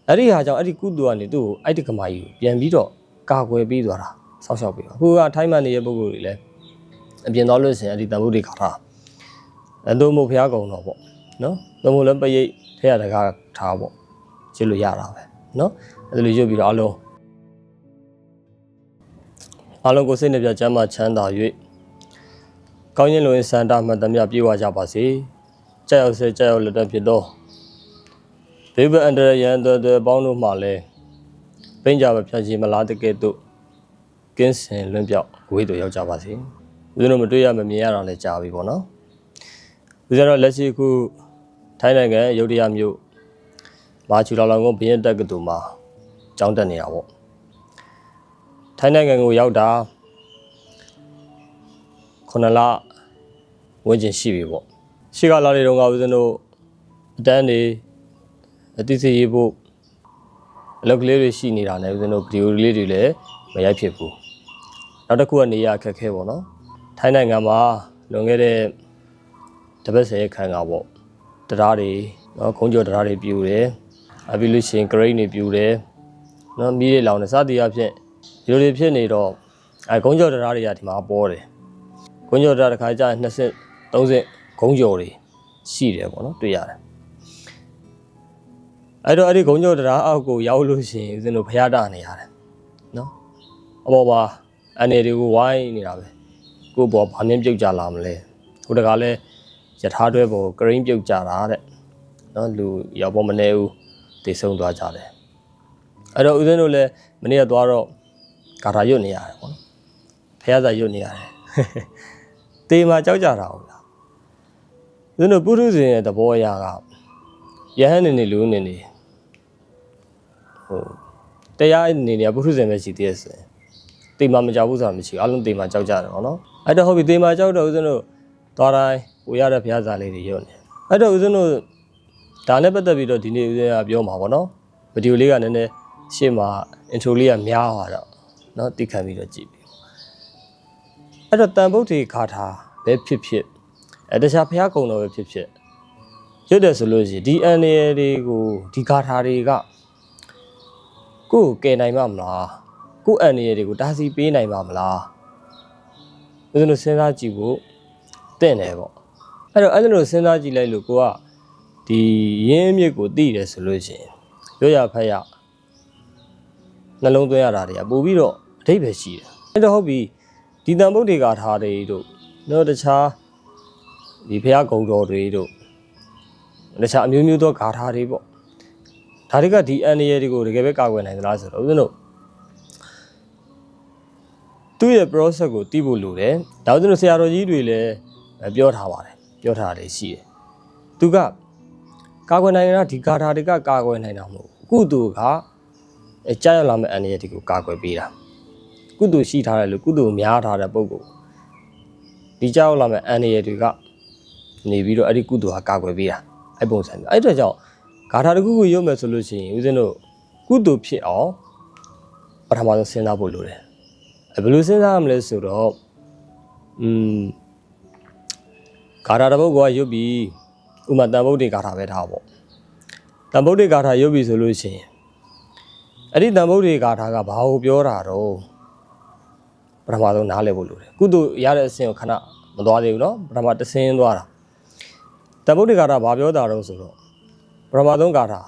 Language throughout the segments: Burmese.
အဲ့ဒီဟာကြောင့်အဲ့ဒီကုသိုလ်ကနေသူ့ကိုအဲ့ဒီကမာကြီးကိုပြန်ပြီးတော့ကာကွယ်ပေးသွားတာဆောက်ရှောက်ပေးပါအခုကထိုင်းမှန်နေတဲ့ပုဂ္ဂိုလ်တွေလည်းအပြင်သွားလို့ရှိရင်အဲ့ဒီတန်ဖိုးတွေခါထားသို့မဟုတ်ဖျားကုံတော့ပေါ့နော်သို့မဟုတ်လည်းပရိတ်ထဲရတကားထားပေါ့ကျလို့ရတာပဲနော်အဲ့လိုရွတ်ပြီးတော့အလုံးကိုစိတ်နှပြချမ်းသာချမ်းသာ၍ကောင်းခြင်းလိုရင်စန္ဒမှတ်သမျှပြေဝကြပါစေကြောက်ရောက်စေကြောက်ရောက်လက်တက်ဖြစ်တော့ဘေဘအန္တရာယ်ရန်တွေပေါင်းတို့မှလည်းပိန့်ကြမဖြတ်ခြင်းမလားတကယ်တော့ကင်းစင်လွင့်ပြောက်ဝေးတို့ရောက်ကြပါစေဦးဇင်းတို့မတွေ့ရမမြင်ရတာလည်းကြားပြီပေါ့နော်ဦးဇင်းတို့လက်ရှိခုထိုင်းနိုင်ငံရုတ်တရက်မြို့မာချူလောင်လောင်ကုန်းဘရင်တက်ကတူမှာကျောင်းတက်နေတာပေါ့ထိုင်းနိုင်ငံကိုရောက်တာ9လဝန်းကျင်ရှိပြီပေါ့ရှေ့ကလာတဲ့တုန်းကဦးဇင်းတို့အတန်းနေအသိစိတ်ရေးဖို့အလုပ်ကလေးတွေရှိနေတာနဲ့ဦးဇင်းတို့ဗီဒီယိုလေးတွေလည်းမရိုက်ဖြစ်ဘူးနောက်တစ်ခုကနေရအခက်ခဲပေါ့နော်ထိုင်းနိုင်ငံမှာလွန်ခဲ့တဲ့တပတ်10ရက်ခန့်ကပေါ့တရားတွေနော်ခုံးကျော်တရားတွေပြူတယ်အပြီးလို့ရှိရင်ဂရိတ်တွေပြူတယ်နော်မီးတွေလောင်နေစသည်အဖြစ်ဒီလိုတွေဖြစ်နေတော့ခုံးကျော်တရားတွေကဒီမှာပေါ်တယ်ခုံးကျော်တရားတစ်ခါကြာ20 30ခုံးကျော်တွေရှိတယ်ပေါ့နော်တွေ့ရတယ်အဲ့တော့အဲ့ဒီဂုံကျော်တရားအောက်ကိုရောက်လို့ရှိရင်ဦးဇင်းတို့ဖျားတာနေရတယ်နော်အပေါ်မှာအနေတွေကိုဝိုင်းနေတာပဲကိုယ့်ဘောဘာမြင်ပြုတ်ကြလာမလဲဟိုတကလည်းယထာတွဲပေါ်ဂရင်းပြုတ်ကြတာတဲ့နော်လူရောက်ပေါ်မနေဘူးတည်ဆုံးသွားကြတယ်အဲ့တော့ဦးဇင်းတို့လည်းမနေ့ကသွားတော့ဂါထာရွတ်နေရတယ်ပေါ့နော်ဖျားစာရွတ်နေရတယ်တေးမှာကြောက်ကြတာဟုတ်လားဦးဇင်းတို့ပုထုဇဉ်ရဲ့သဘောအရာကယဟန်နေလူနေတရားအနေနဲ့ပုထုဇဉ်ပဲရှိသေးတယ်ဆိုရင်တေမာမကြောက်ဘူးဆိုတာမရှိဘူးအလုံးတေမာကြောက်ကြတယ်ပေါ့နော်အဲ့တော့ဟုတ်ပြီတေမာကြောက်တော့ဦးဇင်းတို့သွားတိုင်းကိုရတဲ့ဘုရားစာလေးတွေရုပ်နေအဲ့တော့ဦးဇင်းတို့ဒါနဲ့ပတ်သက်ပြီးတော့ဒီနေ့ဦးဇင်းကပြောမှာပေါ့နော်ဗီဒီယိုလေးကနည်းနည်းရှေ့မှာ intro လေးကများသွားတော့နော်တိခံပြီးတော့ကြည့်ပြီအဲ့တော့တန်ဗုဒ္ဓေဂါထာပဲဖြစ်ဖြစ်တခြားဘုရားကုံတော်ပဲဖြစ်ဖြစ်ရွတ်တယ်ဆိုလို့ရှိရင်ဒီအန်ရယ်တွေကိုဒီဂါထာတွေကကိုယ်ကယ်နိုင်မှာမလားကိုယ်အန်ရယ်တွေကိုတားဆီးပေးနိုင်မှာမလားဦးဇင်းတို့စဉ်းစားကြည့်ဖို့တင့်တယ်ပေါ့အဲ့တော့အဲ့လိုစဉ်းစားကြည့်လိုက်လို့ကိုကဒီရင်းမြစ်ကိုသိတယ်ဆိုလို့ရှိရင်ရွတ်ရဖတ်ရနှလုံးသွင်းရတာတွေကပို့ပြီးတော့အဓိပ္ပာယ်ရှိတယ်အဲ့တော့ဟုတ်ပြီဒီတန်ဗုဒ္ဓေဂါထာတွေတို့နော်တခြားဒီဘုရားကုံတော်တွေတို့တခြားအမျိုးမျိုးသောဂါထာတွေပေါ့ဒါတွေကဒီအန်ရယ်တွေကိုတကယ်ပဲကာကွယ်နိုင်သလားဆိုတော့ဦးဇင်းတို့သူ့ရဲ့ process ကိုသိဖို့လိုတယ်ဒါဦးဇင်းတို့ဆရာတော်ကြီးတွေလည်းပြောထားပါတယ်ပြောထားတယ်ရှိတယ်သူကကာကွယ်နိုင်တာဒီဂါထာတွေကကာကွယ်နိုင်တာမဟုတ်ဘူးကုသိုလ်ကကြားရလာမယ့်အန်ရယ်တွေကိုကာကွယ်ပေးတာကုသိုလ်ရှိထားတယ်လို့ကုသိုလ်များထားတဲ့ပုဂ္ဂိုလ်ဒီကြားရလာမယ့်အန်ရယ်တွေကနေပြီးတော့အဲ့ဒီကုသိုလ်ဟာကာကွယ်ပေးတာအဲ့ပုံစံမျိုးအဲ့အတွက်ကြောင့်ဂါထာတစ်ခုကိုရုပ်မယ်ဆိုလို့ရှိရင်ဦးဇင်းတို့ကုသိုလ်ဖြစ်အောင်ပထမဆုံးစဉ်းစားဖို့လိုတယ်ဘယ်လိုစဉ်းစားရမလဲဆိုတော့ဂါထာတစ်ပုဒ်ကရုပ်ပြီးဥမာတန်ဗုဒ္ဓေဂါထာပဲထားပေါ့တန်ဗုဒ္ဓေဂါထာရုပ်ပြီးဆိုလို့ရှိရင်အဲ့ဒီတန်ဗုဒ္ဓေဂါထာကဘာကိုပြောတာတော့ပထမဆုံးနားလည်ဖို့လိုတယ်ကုသိုလ်ရတဲ့အဆင့်ကိုခဏမသွားသေးဘူးเนาะပထမတစ်ဆင်းသွားတာတန်ဗုဒ္ဓေဂါထာဘာပြောတာတော့ဆိုတော့ပထမဆုံးဂါထာ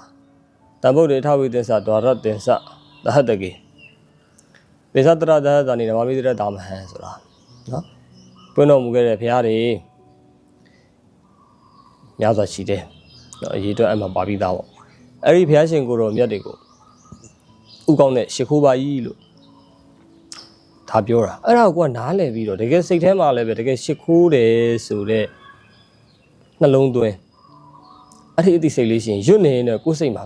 တန်ဗုဒ္ဓေထဝိသစ္စာဒွါရတင်္စသဟတကေပိသတရသဟတာနိနမမိတရတာမဟံဆိုတာနော်ပွင့်တော်မူခဲ့တဲ့ဘုရားတွေများစွာရှိတယ်နော်အရေးအတွက်အမှပါပြီးသားပေါ့အဲ့ဒီဘုရားရှင်ကိုယ်တော်မြတ်တွေကိုဥကောင်းတဲ့ရှ िख ိုးပါကြီးလို့ဒါပြောတာအဲ့ဒါကိုကနားလည်ပြီးတော့တကယ်စိတ်ထဲမှာလည်းပဲတကယ်ရှ िख ိုးတယ်ဆိုတဲ့နှလုံးသွင်းအဲ့ဒီအသိစိတ်လေးရှင်ရွတ်နေနေကိုယ်စိတ်မှာ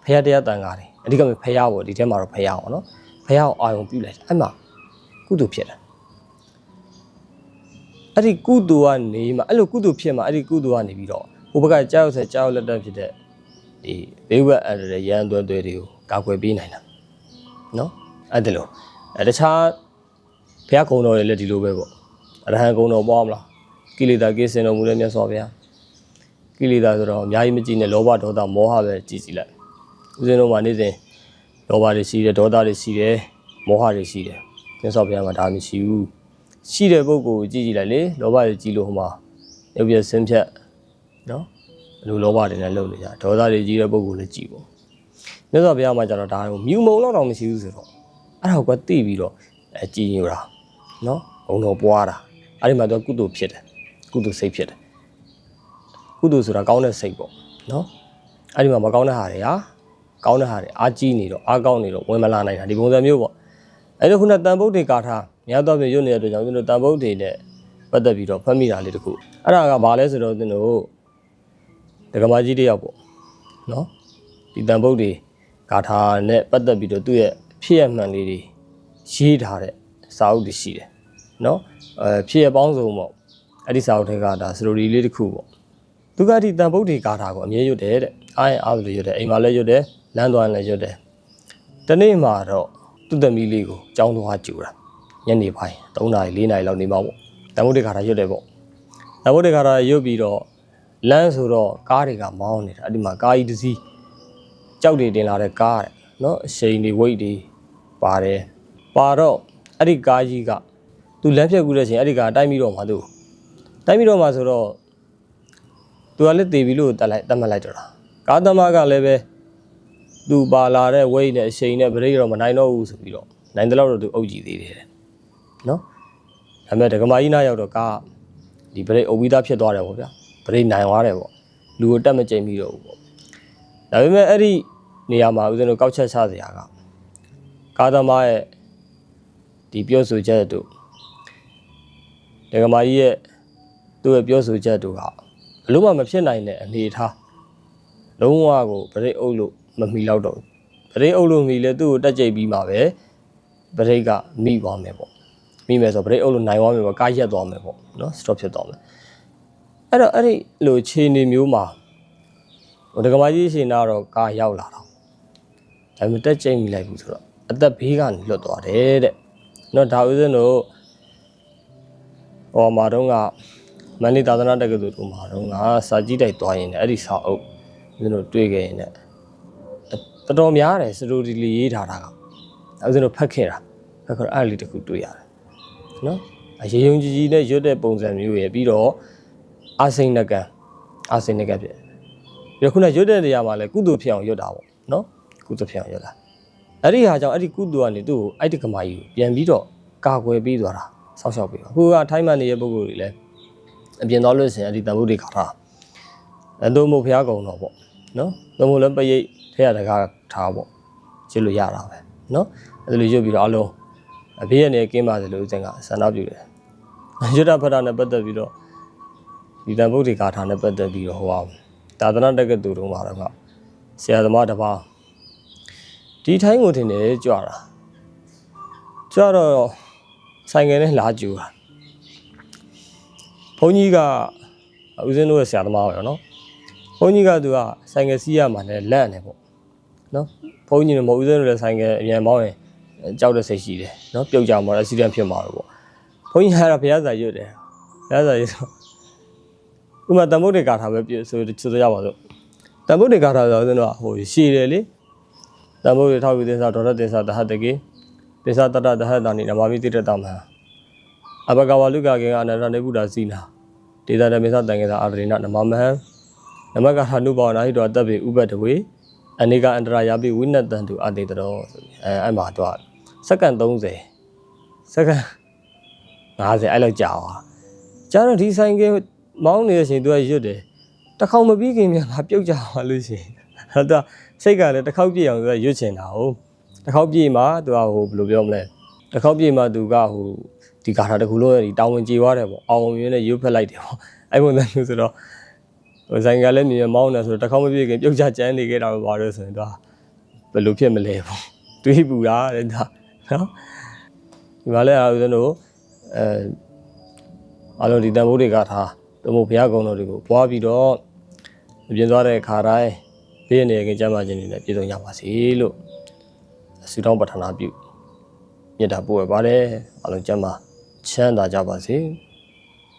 ဖရာတရားတန်ခါတယ်အဓိကဖရာပေါ့ဒီထဲမှာတော့ဖရာပေါ့နော်ဖရာကိုအာရုံပြုလိုက်အဲ့မှာကုသိုလ်ဖြစ်တယ်အဲ့ဒီကုသိုလ်ကနေမှအဲ့လိုကုသိုလ်ဖြစ်မှအဲ့ဒီကုသိုလ်ကနေပြီးတော့ဟိုဘက်ကကြောက်ဆက်ကြောက်လက်တက်ဖြစ်တဲ့ဒီဘေးဝက်အန္တရာယ်ရန်သွဲတွေကိုကာကွယ်ပေးနိုင်တာနော်အဲ့ဒါလို့တခြားဘုရားကုံတော်တွေလည်းဒီလိုပဲပေါ့အရဟံကုံတော်ပွားမလားကိလေသာကင်းစင်တော်မူတဲ့မြတ်စွာဘုရားကိလေသာဆိုတော့အများကြီးမကြည့်နဲ့လောဘဒေါသမောဟပဲကြည်စီလိုက် ဦးဇင်းတို့မှာနေစဉ်လောဘတွေရှိတယ်ဒေါသတွေရှိတယ်မောဟတွေရှိတယ်မြတ်စွာဘုရားမှာဒါမရှိဘူးရှိတဲ့ပုဂ္ဂိုလ်ကိုကြည့်ကြည့်လိုက်လေလောဘတွေကြီးလို့ဟိုမှာရုပ်ပြဆင်းဖြတ်နော်ဘယ်လိုလောဘတွေနဲ့လုပ်နေကြဒေါသတွေကြီးတဲ့ပုဂ္ဂိုလ်လည်းကြည့်ပေါ့မြတ်စွာဘုရားမှာကျတော့ဒါကိုမြူမုံတော့တော့မရှိဘူးဆိုတော့အဲ့ဒါကိုသိပြီးတော့ကြည်ညိုတာနော်ဘုံတော်ပွားတာအဲ့ဒီမှာတော့ကုသိုလ်ဖြစ်တယ်ကုသိုလ်စိတ်ဖြစ်တယ်ကုသိုလ်ဆိုတာကောင်းတဲ့စိတ်ပေါ့နော်အဲ့ဒီမှာမကောင်းတဲ့ဟာတွေဟာကောင်းတဲ့ဟာတွေအားကြီးနေတော့အားကောင်းနေတော့ဝင်မလာနိုင်တာဒီပုံစံမျိုးပေါ့အဲ့ဒါခုနတန်ဗုဒ္ဓေကာထာများသောဖြင့်ရွတ်နေတဲ့အတွက်ကြောင့်ကျွန်တော်တန်ဗုဒ္ဓေနဲ့ပတ်သက်ပြီးတော့ဖတ်မိတာလေးတခုအဲ့ဒါကဘာလဲဆိုတော့ကျွန်တော်ဒကမာကြီးတယောက်ပေါ့နော်ဒီတန်ဗုဒ္ဓေကာထာနဲ့ပတ်သက်ပြီးတော့သူ့ရဲ့ဖြစ်ရမှန်လေးတွေရေးထားတဲ့စာအုပ်တွေရှိတယ်နော်ဖြစ်ရပေါင်းစုံပေါ့အဲ့ဒီစာအုပ်တွေကဒါစတိုရီလေးတခုပေါ့သူကဒီတန်ဗုဒ္ဓေကာထာကိုအမြဲရွတ်တယ်တဲ့အားရင်အားလို့ရွတ်တယ်အိမ်မှာလည်းရွတ်တယ်လမ်းသွားလည်းရွတ်တယ်တနေ့မှာတော့သူ့သမီးလေးကိုကြောင်းသွားကြူတာညနေပိုင်း3နာရီ4နာရီလောက်နေမှာပေါ့တန်ဗုဒ္ဓေကာထာရွတ်တယ်ပေါ့တန်ဗုဒ္ဓေကာထာရွတ်ပြီးတော့လမ်းဆိုတော့ကားတွေကမောင်းနေတာအဲ့ဒီမှာကားကြီးတစ်စီးကြောက်တွေတင်လာတဲ့ကားတဲ့နော်အရှိန်တွေဝိတ်တွေပါတယ်ပါတော့အဲ့ဒီကားကြီးကသူလမ်းဖြတ်ကူးတဲ့အချိန်အဲ့ဒီကားတိုက်ပြီးတော့မှသူတိုက်ပြီးတော့မှဆိုတော့သူကလည်းတေပြီးလို့တတ်မှတ်လိုက်တော့တာကားသမားကလည်းပဲသူပါလာတဲ့ဝိတ်နဲ့အရှိန်နဲ့ဗရိတ်တော့မနိုင်တော့ဘူးဆိုပြီးတော့နိုင်တဲ့လောက်တော့သူအုပ်ကြည့်သေးတယ်နော်ဒါပေမဲ့ဒကမာကြီးနားရောက်တော့ကားဒီဗရိတ်အုပ်ပြီးသားဖြစ်သွားတယ်ပေါ့ဗျာဗရိတ်နိုင်သွားတယ်ပေါ့လူကိုတက်မကြိမ်ပြီးတော့ဘူးပေါ့ဒါပေမဲ့အဲ့ဒီနေရာမှာဦးဇင်းတို့ကောက်ချက်ချစရာကကားသမားရဲ့ဒီပြောဆိုချက်တို့ဒကမာကြီးရဲ့သူ့ရဲ့ပြောဆိုချက်တို့ကဘလို့မှမဖြစ်နိုင်တဲ့အနေအထားလုံးဝကိုဗရိတ်အုပ်လို့မမီတော့တော့ဗရိတ်အုပ်လို့မီလဲသူ့ကိုတက်ကြိတ်ပြီးမှပဲဗရိတ်ကမိသွားမယ်ပေါ့မိမယ်ဆိုဗရိတ်အုပ်လို့နိုင်သွားမယ်ပေါ့ကားရက်သွားမယ်ပေါ့နော် stop ဖြစ်သွားမယ်အဲ့တော့အဲ့ဒီလိုခြေနေမျိုးမှာဒကမာကြီးရှင်နာတော့ကားရောက်လာတော့ဒါပေမဲ့တက်ကြိတ်မိလိုက်ဘူးဆိုတော့အသက်ဘေးကနေလွတ်သွားတယ်တဲ့နော်ဒါဦးဇင်းတို့ဟောမှာတော့ကမန္တလေးသာသနာတက္ကသိုလ်တို့မှာတော့ကစာကြည့်တိုက်သွားရင်လည်းအဲ့ဒီစာအုပ်ဦးဇင်းတို့တွေ့ခဲ့ရင်လည်းတော်တော်များတယ်စတိုဒီလီရေးထားတာကဦးဇင်းတို့ဖတ်ခဲ့တာအဲ့လေးတခုတွေ့ရတယ်နော်ရေယုံကြည်ကြည်နဲ့ရွတ်တဲ့ပုံစံမျိုးရပြီးတော့အာစိန်နကံဖြစ်ပြီးတော့ခုနရွတ်တဲ့နေရာမှာလည်းကုသိုလ်ဖြစ်အောင်ရွတ်တာပေါ့နော်ကုသိုလ်ဖြစ်အောင်ရွတ်တာအဲ့ဒီဟာကြောင့်အဲ့ဒီကုသိုလ်ကနေသူ့ကိုအဲ့ဒီကမာကြီးကိုပြန်ပြီးတော့ကာကွယ်ပြီးသွားတာဆောက်ရှောက်ပြီးအခုကထိုင်းမှန်နေတဲ့ပုဂ္ဂိုလ်တွေလည်းအပြင်သွားလို့ရှိရင်အဲ့ဒီတန်ဖိုးတွေခါထားသို့မဟုတ်ဘုရားကုံတော်ပေါ့နော်သို့မဟုတ်လည်းပရိတ်ထဲရတကားထားပေါ့ကျလို့ရတာပဲနော်အဲ့လိုရွတ်ပြီးတော့အလုံးအဖေးရနေကင်းပါစေလို့ဦးဇင်းကဆန္ဒပြုတယ်ရွတ်တာဖတ်တာနဲ့ပတ်သက်ပြီးတော့ဒီတန်ဖိုးတွေခါထားနဲ့ပတ်သက်ပြီးတော့ဟိုသာသနာတက္ကသိုလ်တုန်းမှာတော့ဆရာသမားတစ်ပါးဒီထိုင်းကိုထင်တယ်ကြွတာကြွတော့ဆိုင်ငယ်နဲ့လာကြူတာဘုန်းကြီးကဦးဇင်းတို့ရဲ့ဆရာသမားပဲနော်ဘုန်းကြီးကသူကဆိုင်ငယ်စီးရမှာလည်းလန့်တယ်ပေါ့နော်ဘုန်းကြီးနဲ့မဟုတ်ဦးဇင်းတို့လည်းဆိုင်ငယ်အမြန်မောင်းရင်ကြောက်တဲ့စိတ်ရှိတယ်နော်ပြုတ်ကြမှာအက်ဆီဒန့်ဖြစ်မှာပေါ့ဘုန်းကြီးကတော့ဘုရားစာရွတ်တယ်ဘုရားစာရွတ်ဆိုဥမာတန်ဗုဒ္ဓေကာထာပဲပြဆိုကြပါစို့တန်ဗုဒ္ဓေကာထာဆိုဦးဇင်းတို့ကဟိုရှည်တယ်လေတန်ဗုဒ္ဓေထောက်ပြီးသင်္စာဒေါရသင်္စာတဟတကေသင်္စာတတတဟတာနိနမမိတိတတမဟံအဘဂဝလုကကေကအနန္တနေဗုဒ္ဓစီနာဒေတာတမေသတန်ကေသာအာရဏနမမဟံနမကထာနုဘောနာဟိတောတပ်ပိဥပတ္တဝေအနေကအန္တရာယပိဝိနတံတုအတေတရောဆိုပြီးအဲ့မှာတော့စက္ကန့်30စက္ကန့်50အဲ့လောက်ကြာသွားကြာတော့ဒီဆိုင်ကမောင်းနေတဲ့အချိန်သူကရွတ်တယ်တစ်ခေါက်မပြီးခင်မြန်လာပြုတ်ကြပါလို့ရှိရင်အဲ့တော့စိတ်ကလည်းတစ်ခေါက်ပြည့်အောင်သူကရွတ်ချင်တာဟုတ်တစ်ခေါက်ပြည့်မှသူကဟိုဘယ်လိုပြောမလဲတစ်ခေါက်ပြည့်မှသူကဟိုဒီကာထာတစ်ခုလုံးဒီတောင်းဝင်ကြေသွားတယ်ပေါ့အောင်ဝင်နဲ့ရွတ်ဖက်လိုက်တယ်ပေါ့အဲ့ပုံစံမျိုးဆိုတော့ဟိုဆိုင်ကလည်းမြန်မောင်းနေဆိုတော့တစ်ခေါက်မပြည့်ခင်ပြုတ်ကြကျန်းနေခဲ့တာပဲပါလို့ဆိုရင်သူကဘယ်လိုဖြစ်မလဲပေါ့တွေးပူတာတဲ့ဒါနော်ဒီမှာလည်းဦးဇင်းတို့အားလုံးဒီတန်ဖိုးတွေကထားတို့မို့ဘုရားကုံတော်တွေကိုပွားပြီးတော့ပြင်သွားတဲ့ခါတိုင်းဘေးအနေနဲ့ကျမ်းမာခြင်းတွေနဲ့ပြည့်စုံကြပါစေလို့ဆုတောင်းပတ္ထနာပြုမြတ်တာပို့ရပါတယ်အားလုံးကျမ်းမာချမ်းသာကြပါစေ